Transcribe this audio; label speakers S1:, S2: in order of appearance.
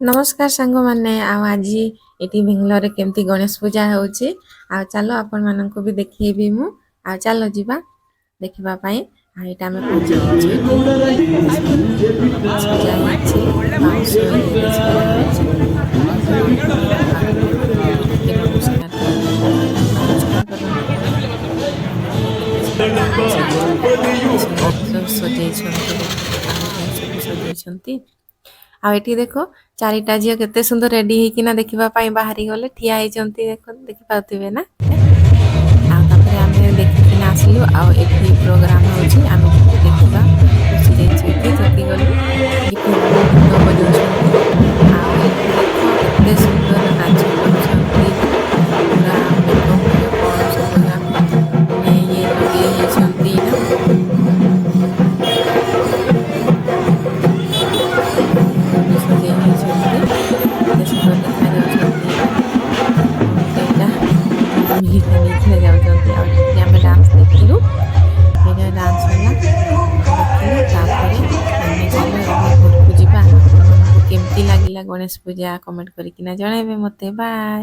S1: नमस्कार सांग मैंने आज ये बेंगलोर केमती गणेश पूजा होची चलो आपण मानन को भी देखिए मु चलो जीवा देखिबा पई एटा में पूजा होची पूजा होची बाउंस सजे आठी देख चारिटा झील केते सुंदर रेडी होकिना देखा बाहरी गले ठिया होती देखी पाथे ना आम देखिकिना आसलु आठी प्रोग्राम होची आम देखा खुशी जति गलु गीत बजाउछन्ति केते सुंदर नाच करुछन्ति पूरा ये लगे छन्ति डांस देखलु डांस केमती लगिला गणेश पूजा कमेंट करके जनइबे मते बाय।